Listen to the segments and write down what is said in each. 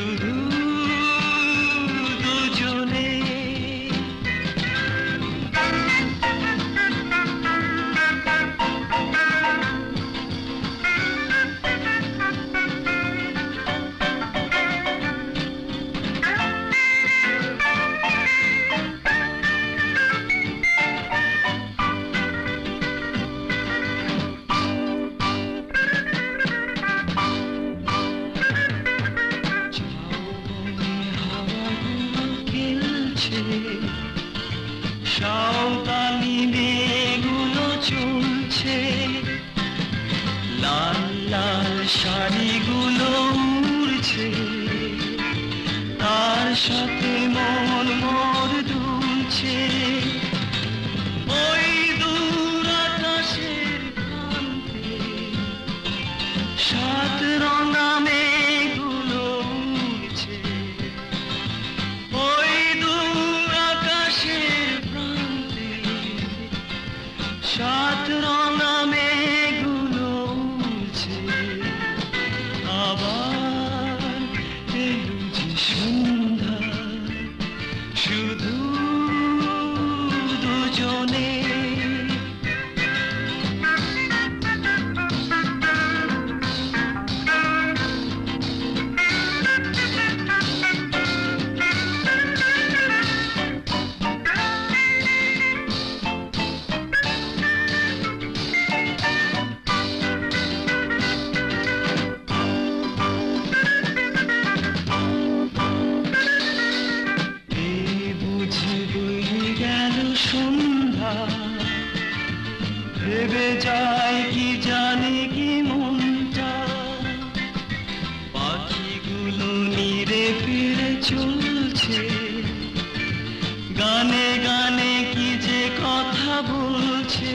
শুধু দুজনে। সাঁওতালি মেয়েগুলো চলছে, লাল লাল শাড়িগুলো উড়ছে, তার সাথে মন মোর দুলছে। ওই দূর আকাশের প্রান্তে সাত রঙা মেঘগুলো উড়ছে। ওই দূর আকাশের প্রান্তে সাত রঙা মেঘগুলো উড়ছে। আবার এলো যে সন্ধ্যা, শুধু দুজনে। সন্ধ্যা ভেবে যায় কি জানে কি মনটা, পাখিগুলো নীড়ে ফিরে চলছে, গানে গানে কি যে কথা বলছে।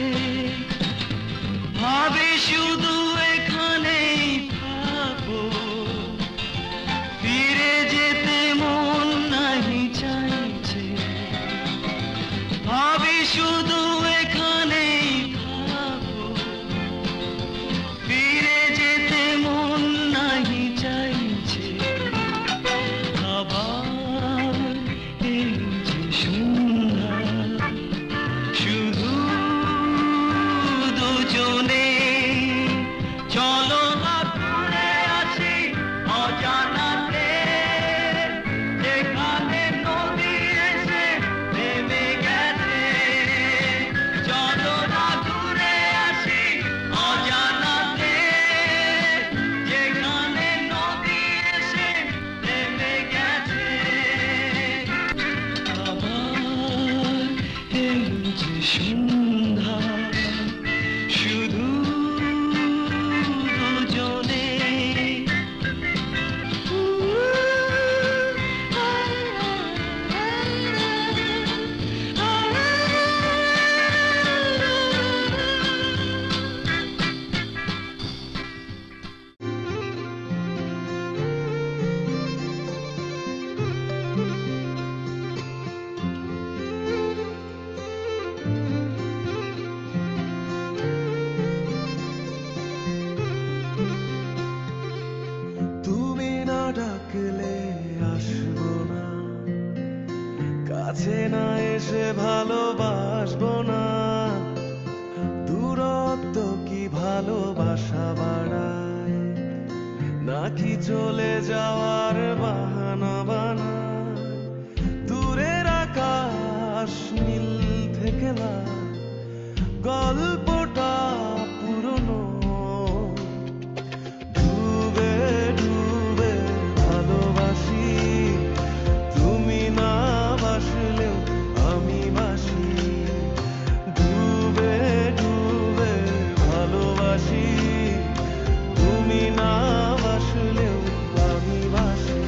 ভাবে শুধু এখানেই থাকবো, ফিরে যেতে মন নাহি চাইছে। ভাবি শুধু এখানেই থাকবো, ফিরে যেতে মন নাহি চাইছে। আবার এলো যে সন্ধ্যা, শুধু দুজনে। চলো না ঘুরে আসি অজানাতে, যেখানে নদী এসে নেমে গেছে। চলো না ঘুরে আসি অজানাতে, যেখানে নদী এসে নেমে গেছে। আবার এলো যে সন্ধ্যা, শুধু দুজনে। তুমি না ডাকলে আসবো না, কাছে না এসে ভালোবাসবো না। দূরত্ব কি ভালোবাসা বাড়ায়, নাকি চলে যাওয়ার বাহানা বানায়? দূরের আকাশ নীল থেকে লাল, গল্পটা পুরনো। ডুবে ডুবে ভালোবাসি, তুমি না বাসলেও আমি বাসি। ডুবে ডুবে ভালোবাসি, তুমি না বাসলেও আমি বাসি।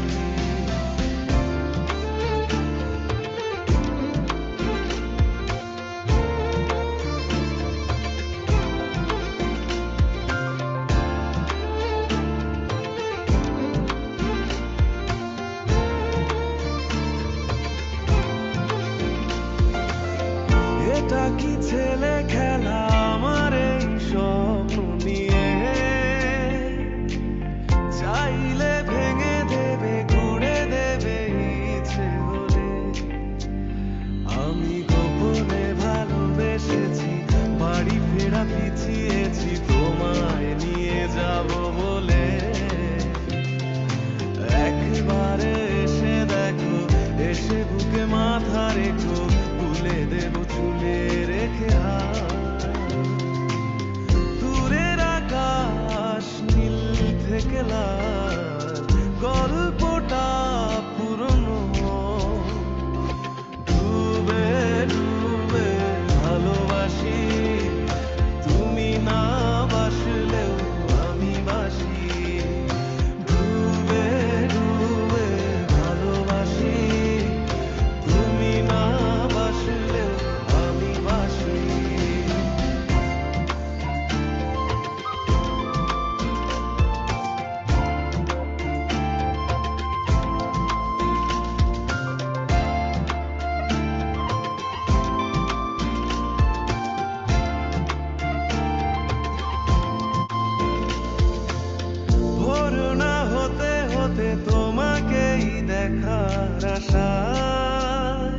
দেখার আশায়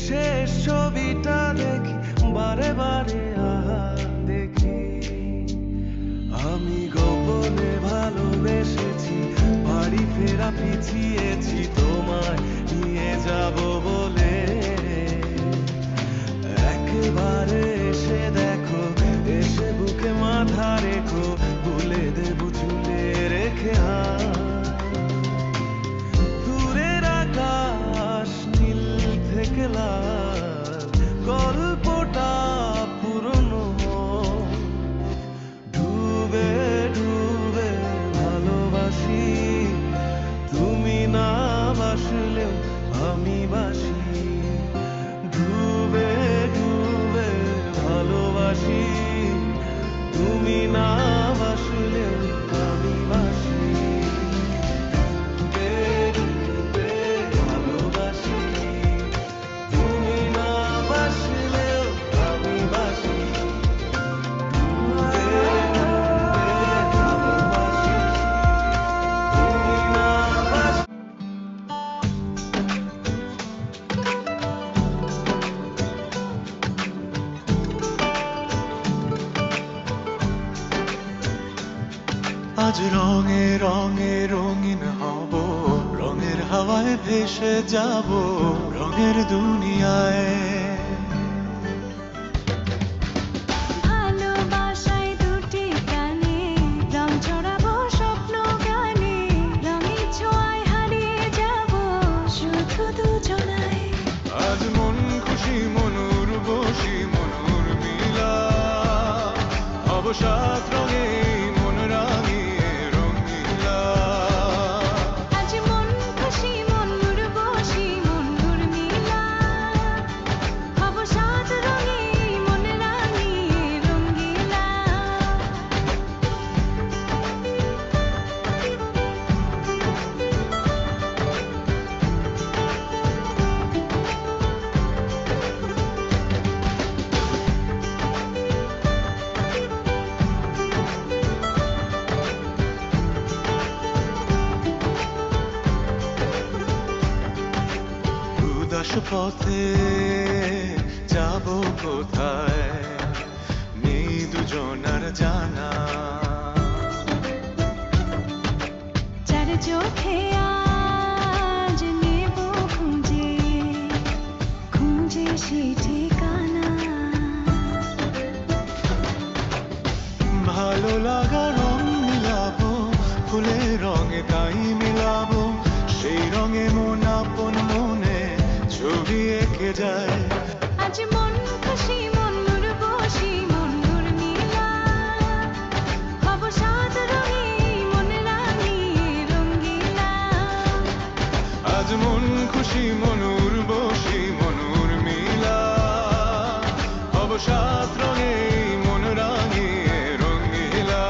শেষ ছবিটা দেখি বারে বারে আহা দেখি আমি গোপনে ভালোবেসেছি বাড়ি ফেরা পিছিয়েছি তোমায় নিয়ে যাব বলে একেবারে এসে দেখো এসে বুকে মাথা রেখো ভুলে দেব ঝুলে রেখে দূরের আকাশ নীল থেকে লাল গল্পটা পুরনো ডুবে ডুবে ভালোবাসি তুমি না বাসলেও আমি বাসি ডুবে ডুবে ভালোবাসি তুমি না বাসলেও আমি বাসি ডুবে ডুবে ভালোবাসি তুমি না বাসলেও আমি বাসি ডুবে ডুবে ভালোবাসি তুমি না বাসলেও আজ রঙে রঙে রঙিন হব রঙের হাওয়ায় ভেসে যাব রঙের দুনিয়ায় ভালোবাসায় দুটি প্রাণে রং চড়াবো স্বপ্ন গানে রঙের ছোঁয়ায় হারিয়ে যাব শুধু দুজনায় আজ মন খুশি মনুর বসি মনুর মিলা অবসাদ রঙে মন রাঙিয়ে রঙিলা আজ মন খুশি মনুর বসি মনুর মিলা অবসাদ রঙে মন রাঙিয়ে রঙ্গিলা উদাস পথে যাব কোথায় নেই দুজনার জানা চার চোখে আজ নেব খুঁজে খুঁজে সে ঠিকানা ভালো লাগা রং মিলাবো ফুলের রঙে তাই মিলাবো সেই রঙে মন আপন মনে ছবি এঁকে যায় আজ মন খুশি মনুর বসি মনুর মিলা অবসাদ রঙে মন রাঙিয়ে রঙ্গিলা আজ মন খুশি মনুর বসি মনুর মিলা অবসাদ রঙে মন রাঙিয়ে রঙিলা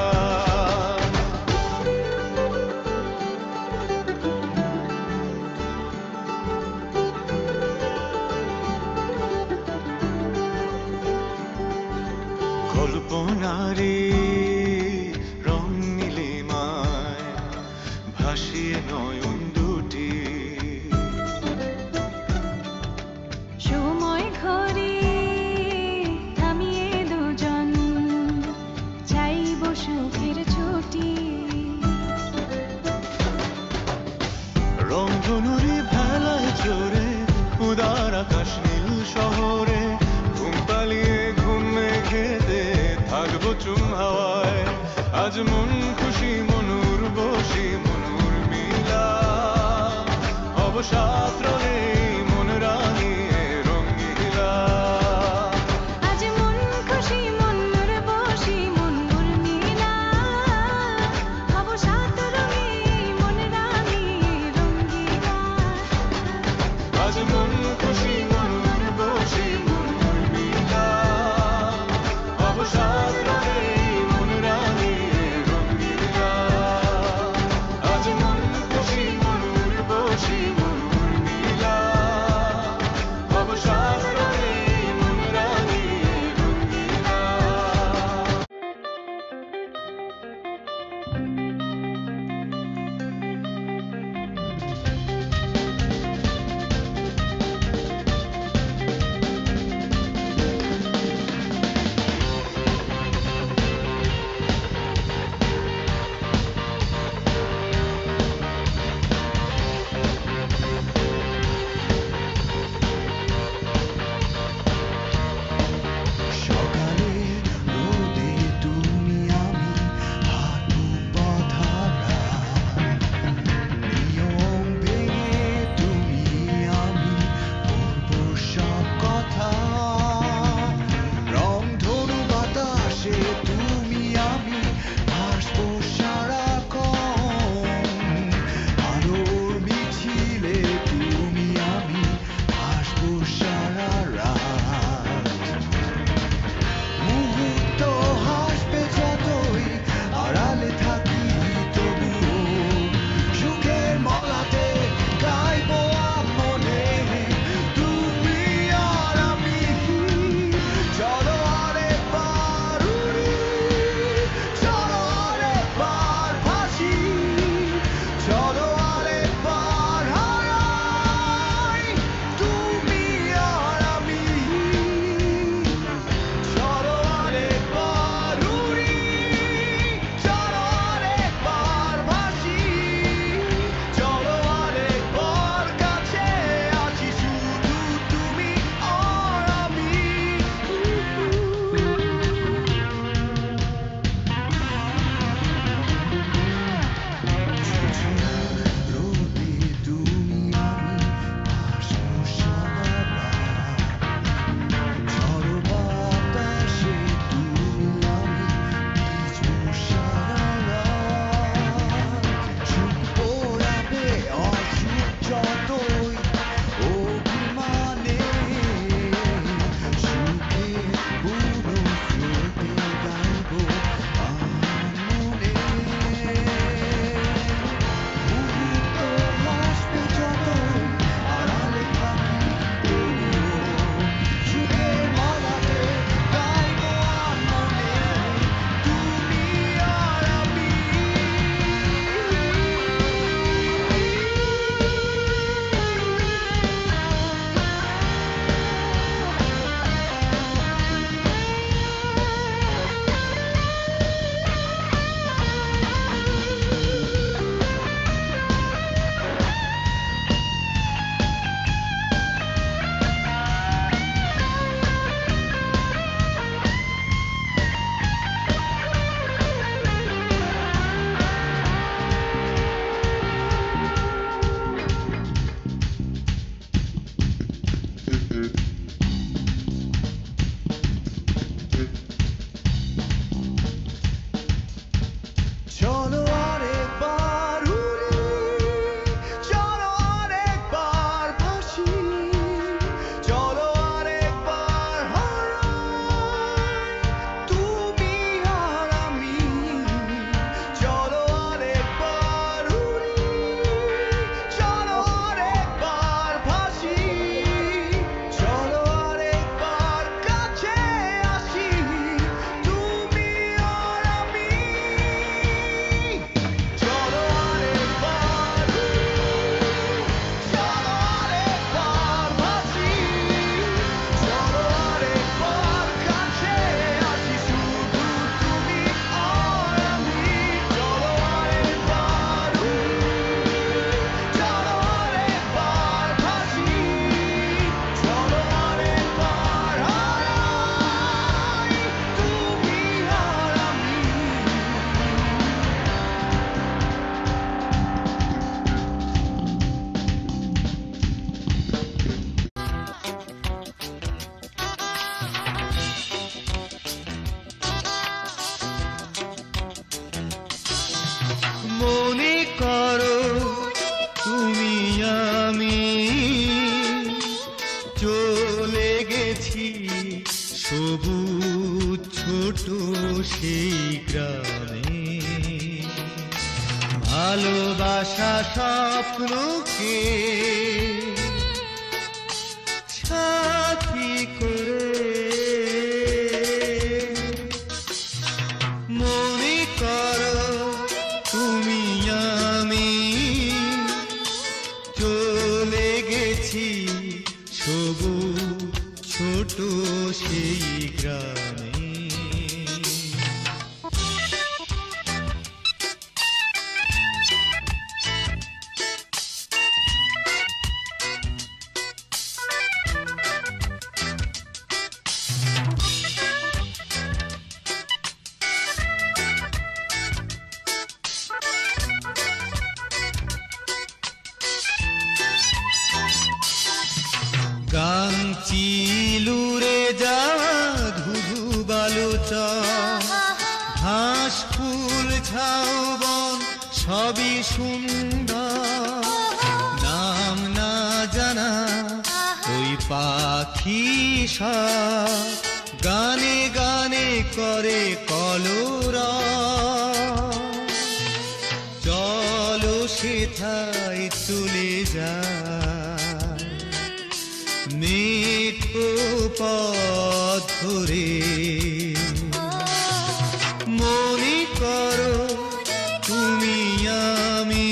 কল্পনারে রং নীলিমায় ভাসিয়ে নয়ন দুটি সময় ঘরে থামিয়ে দুজন চাইব সুখের ছুটি রংধনুরি ভেলায় চড়ে উদার আকাশ নীল শহরে ঘুম পালিয়ে ঘুম মেঘেতে থাকবো চুম হাওয়ায় আজ মন খুশি মনুর বসি মনুর মিলা অবসাদ রঙে মন রাঙিয়ে রঙিলা আজ মন খুশি মনুর বসি মনুর মিলা অবসাদ রঙে মন রাঙিয়ে রঙ্গিলা আজ মন খুশি মনুর বসি মনুর মিলা অবসাদ রঙে মন রাঙিয়ে রঙিলা আজ মন খুশি মনুর বসি মনুর মিলা অবসাদ রঙে মন রাঙিয়ে রঙিলা আমি চলে গেছি সবুজ ছোট সেই গ্রামে, ভালোবাসা স্বপ্নকে সাথী করে। মনে করো তুমি আমি চলে গেছি সবুজ ছোট সেই গ্রামে। গাংচিলুরে যাওয়া ধুধু বালুচা, ঘাস ফুল ঝাউবন সবই সুন্দর। নাম না জানা ওই পাখি সব গানে গানে করে কলরব। চলো সেথায় চলে যায় মেঠো পথ ধরে। মনে করো তুমি আমি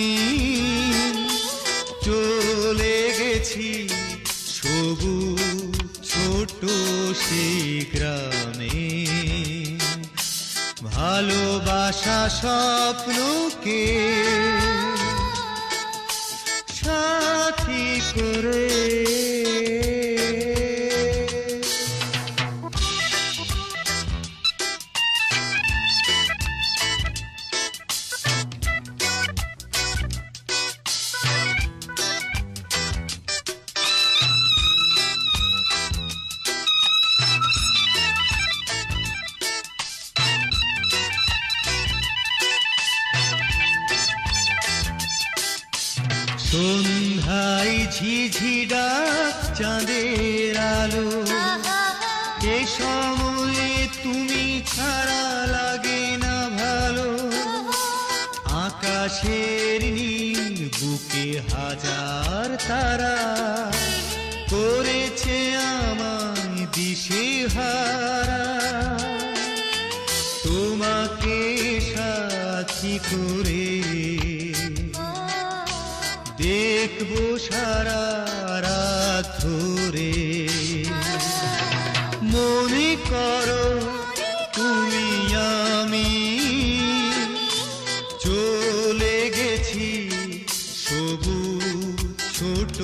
চলে গেছি সবুজ ছোট সেই গ্রামে, ভালোবাসা স্বপ্নকে সাথী করে। সন্ধ্যায় ঝিঝি ডাক চাঁদের আলো, এ সময়ে তুমি ছাড়া লাগে না ভালো। আকাশের নীল বুকে হাজার তারা করেছে আমায় দিশেহারা। তোমাকে সাথী করে দেখবো সারা রাত ধরে। মনে করো তুমি আমি চলে গেছি সবুজ ছোট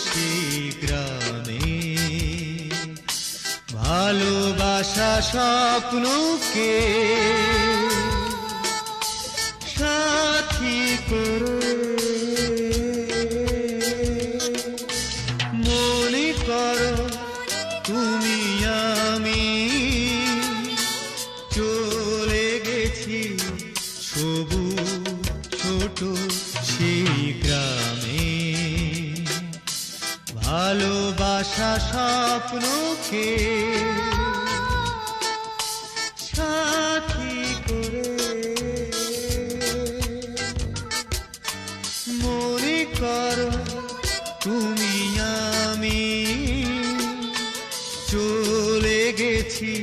সেই গ্রামে, ভালোবাসা স্বপ্নকে সাথী করে। মনে করো তুমি আমি চলে গেছি সবুজ ছোট সেই গ্রামে, ভালোবাসা স্বপ্নকে সাথী করে। মনে করো তুমি আমি চলে গেছি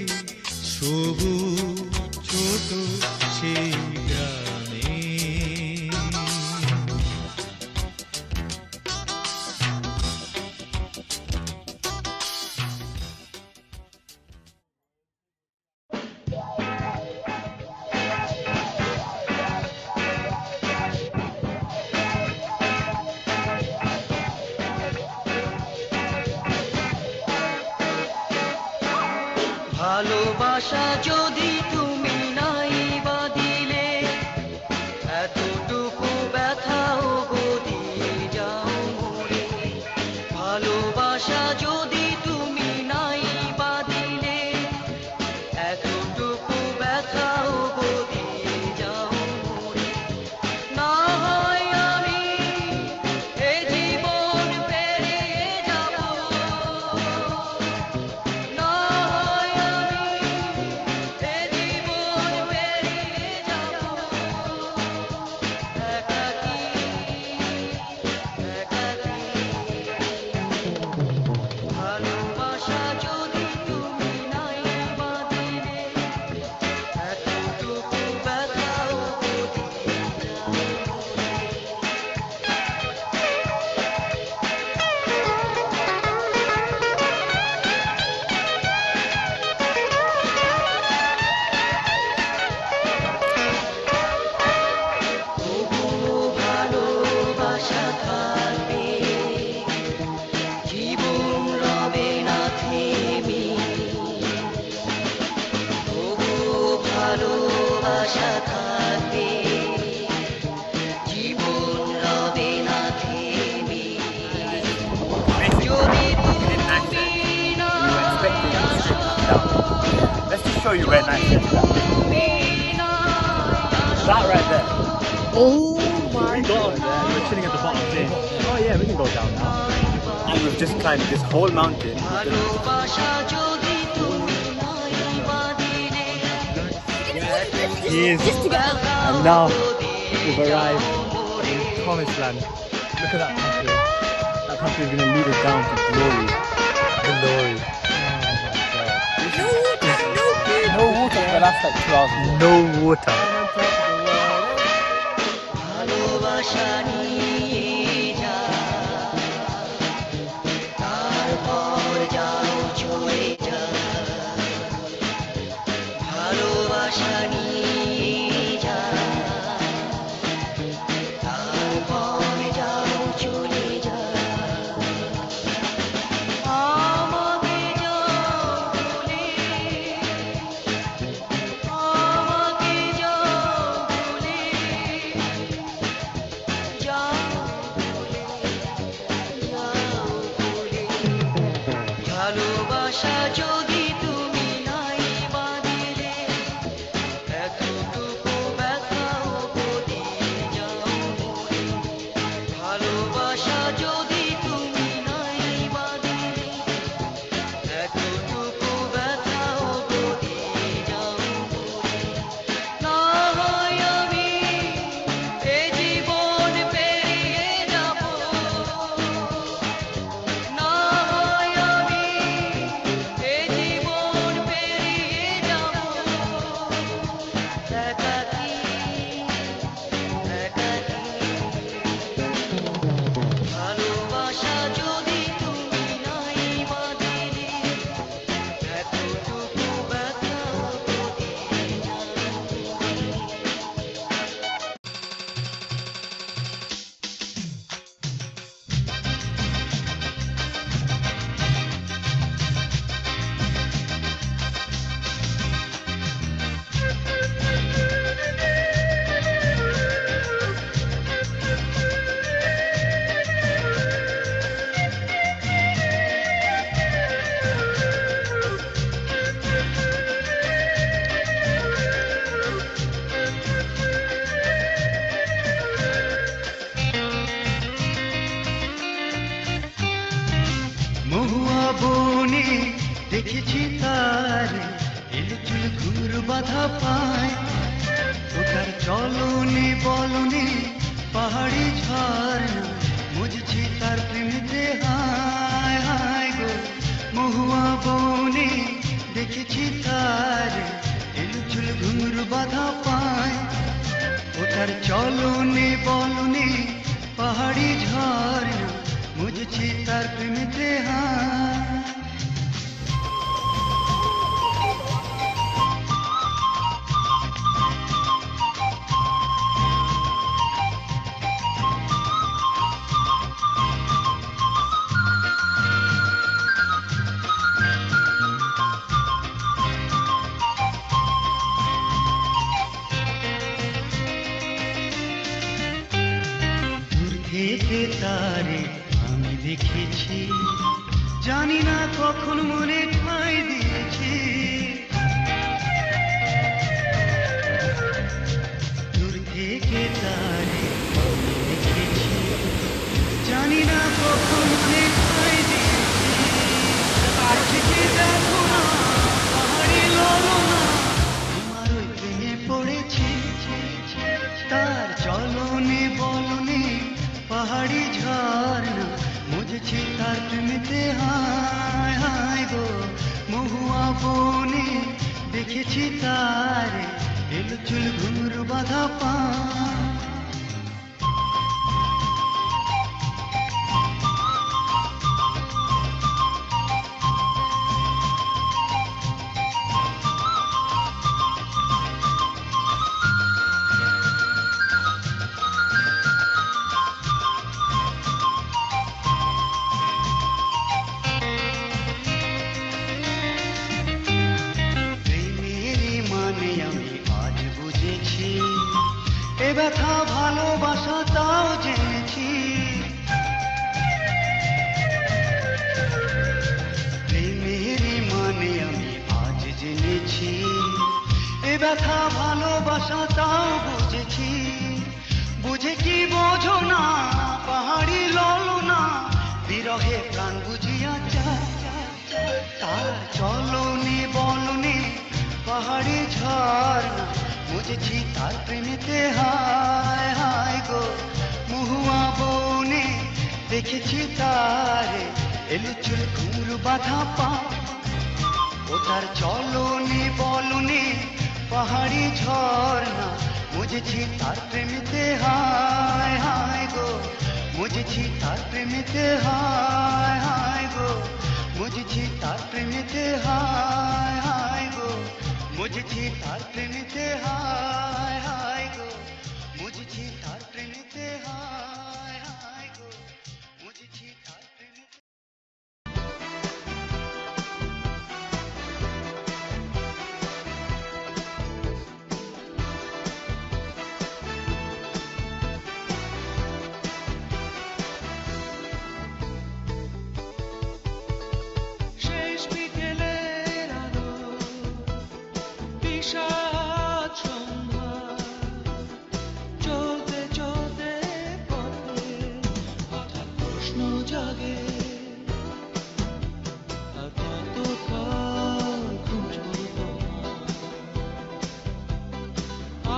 সবুজ ছোট সেই গ্রামে। ভালোবাসা যদি তুমি নাই বা দিলে, এতটুকু ব্যথাও গো দিয়ে যাও মরে। ভালোবাসা যদি তুমি নাই বা দিলে, এতটুকু ব্যথাও গো দিয়ে যাও মরে। না হয় আমি এ জীবন down. Let's just show you where night gets down. That right there. Oh my We got up there, we're chilling at the bottom saying, oh yeah, we can go down now. And we've just climbed this whole mountain. Yes. And now we've arrived in Promised Land. Look at that country. That country is going to lead us down to glory. Glory. No water for the last like 2 hours. No water. মহুয়া বনে দেখেছি তার এলচুল ঘুর বাধা পায় ওটার চলনে বলনে পাহাড়ি ঝর্ণা মুঝছি তার প্রেমেতে হায় হায় গো মহুয়া বনে দেখেছি তার এলচুল ঘুর বাধা পায় ওটার চলনে বলনে পাহাড়ি ঝর্ণা মুঝছি তার প্রেমেতে হায় দূর থেকে তারে আমি দেখেছি জানি না কখন মনে ঠাঁই দিয়েছি দূর থেকে তারে আমি দেখেছি জানি না কখন মনে ঠাঁই দিয়েছি আর থেকে দেখো না পাহাড়ি ললনা আমার ওই প্রেমে পড়েছি তার চলনে বলনে পাহাড়ি ঝর্ণা মুঝছি তার প্রেমেতে হায় হায় গো মহুয়া বনে দেখেছি তার এলচুল ঘুর বাধা পায় এ ব্যথা ভালোবাসা তাও জেনেছি প্রেমের মানে আমি ব্যথা ভালোবাসা তাও বুঝেছি, বুঝে কি বোঝো না পাহাড়ি ললনা, বিরহে প্রাণ বুঝিয়া চায়, তার চলনে বলনে পাহাড়ি ঝর্ণা, বুঝেছি তার প্রেমেতে হায় হায় গো মহুয়া বনে, দেখেছি তারে এলো চুল ঘুমরু বাঁধা পা, ও তার চলনে বলনে পাহাড়ি ঝর্ণা, বুঝেছি তার প্রেমেতে হায় হায় গো, বুঝেছি তার প্রেমেতে হায় হায় গো, বুঝেছি তার প্রেমেতে হায় হায় গো, বুঝেছি তার প্রেমেতে হায় হায় গো, বুঝেছি তার প্রেমেতে হায় হায় গো, বুঝেছি তার প্রেমেতে। শেষ বিকেলের আলো, বিষাদ সন্ধ্যা, চলতে চলতে পথে হঠাৎ প্রশ্ন জাগে, আর কতকাল খুঁজবো তোমায়,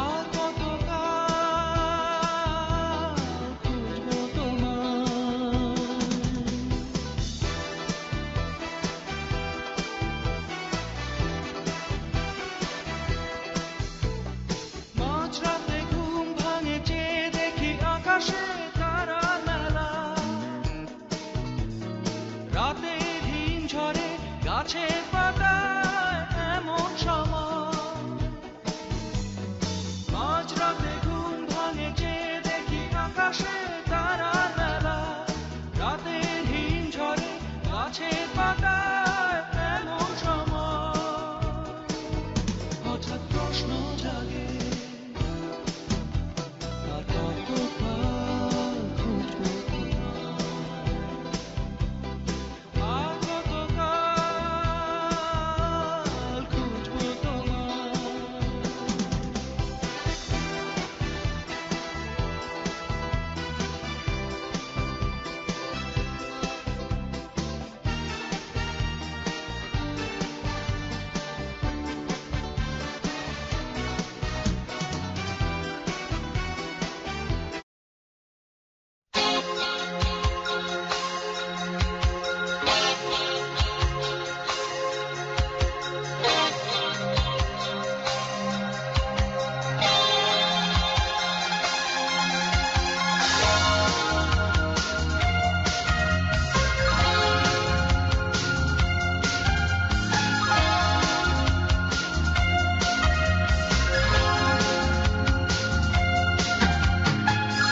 আর কতকাল খুঁজবো তোমায়। মাঝরাতে ঘুম ভাঙে চেয়ে দেখি আকাশে তারার মেলা, রাতে হিম ঝরে গাছে পাতায় এমন সময়, মাঝরাতে ঘুম ভাঙে চেয়ে দেখি আকাশে তারার মেলা, রাতে হিম ঝরে গাছে পাতায় এমন সময়, হঠাৎ প্রশ্ন জাগে, আর কতকাল খুঁজবো তোমায়, আর কতকাল খুঁজবো তোমায়।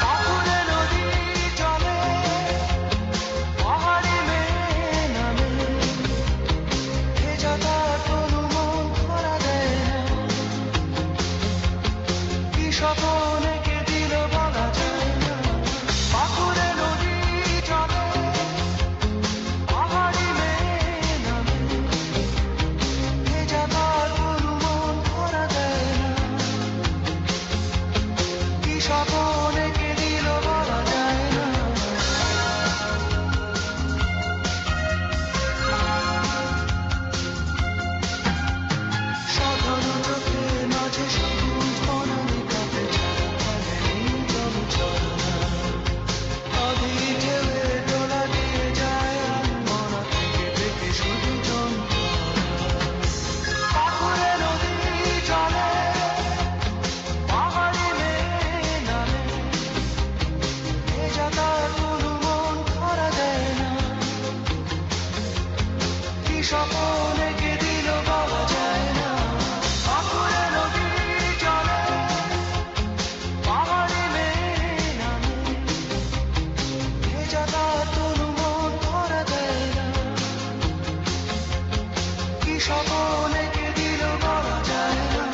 পাথুরে নদী চলে, পাহাড়ি মেয়ে নামে, ভেজা তার তনু মন ধরা দেয় না, কি স্বপন এঁকে দিল বলা যায় না। পাথুরে নদী চলে, পাহাড়ি মেয়ে নামে, ভেজা তার তনু মন ধরা দেয় না, কি স্বপন এঁকে দিল বলা যায় না। সাধারণ চোখের মাঝে সবুজ বনানী কাঁপে, নেই তবু ছলনা, অধীর ঢেউয়ে দোলা দিয়ে যায় মনা থেকে থেকে শুধু যন্ত্রণা। পাথুরে নদী চলে, পাহাড়ি মেয়ে নামে, ভেজা তার তনু মন ধরা দেয় না, কি স্বপন এঁকে দিল বলা যায় না। পাথুরে নদী চলে, পাহাড়ি মেয়ে নামে, ভেজা তার তনু মন ধরা দেয় না, কি স্বপন এঁকে দিল বলা যায় না।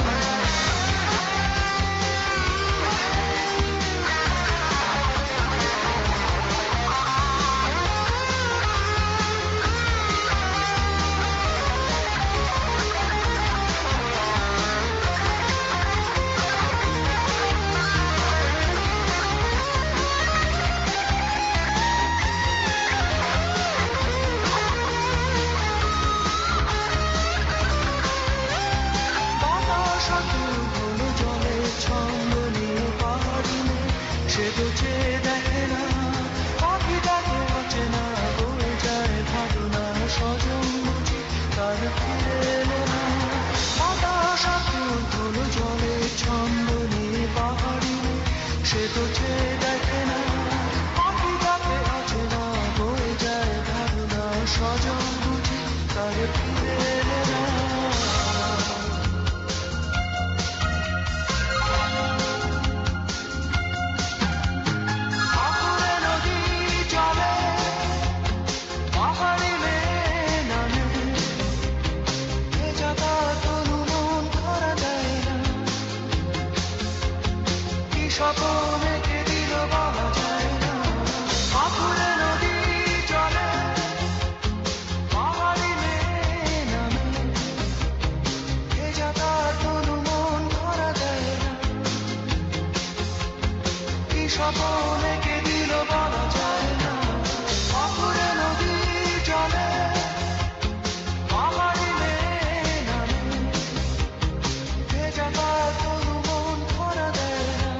স্বজন বুঝি তার ফিরে এলে না। আকুরে নদী চলে, পাহাড়ি মেয়ে নামে, ভেজা তার তনু মন ধরা যায় না। কি স্বপন এঁকে দিল বলা যায় না। আকুরে নদী চলে, পাহাড়ি মেয়ে নামে, ভেজা তার তনু মন ধরা যায় না। কি স্বপন এঁকে দিল বলা যায় না। আকুরে নদী চলে, পাহাড়ি মেয়ে নামে, ভেজা তার তনু মন ধরা দেয় না।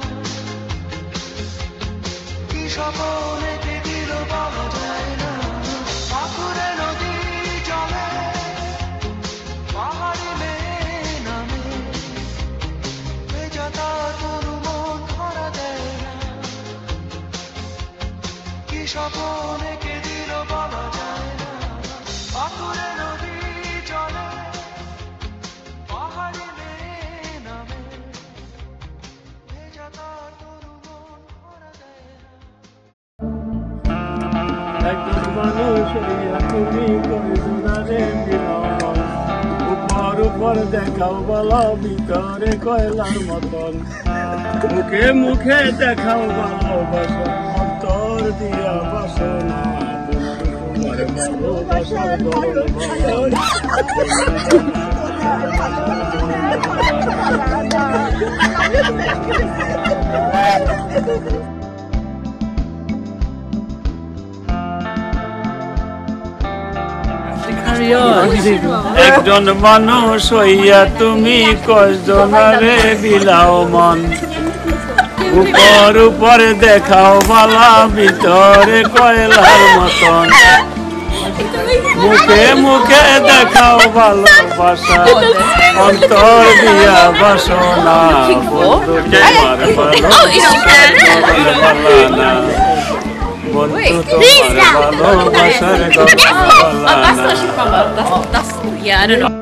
কি স্বপন এঁকে দিল বলা যায় না। আকুরে নদী চলে, পাহাড়ি মেয়ে নামে, ভেজা তার তনু মন ধরা দেয় না। কি স্বপন এঁকে দিল বলা যায় না। আকুরে নদী চলে, পাহাড়ি মেয়ে নামে, ভেজা তার তনু মন ধরা দেয় না। একজন মানুষ হইয়া তুমি কইজনা রে মিলন, উপর উপর দেখাও বলো ভিতরে কয়লার মতন, মুখে মুখে দেখাও ভালোবাসা, অন্তর দিয়া বাসনা, তোমার ভালোবাসার গল্প। একজন মানুষ হইয়া তুমি কয়জনারে বিলাও মন, উপর উপরে দেখাও বালা ভিতরে কয়লার মতন, মুখে মুখে দেখাও ভালোবাসা, অন্তর দিয়া বাসনা, বন্ধু তোমার ভালোবাসা, বন্ধু তোমার ভালোবাসার গল্প বলা না।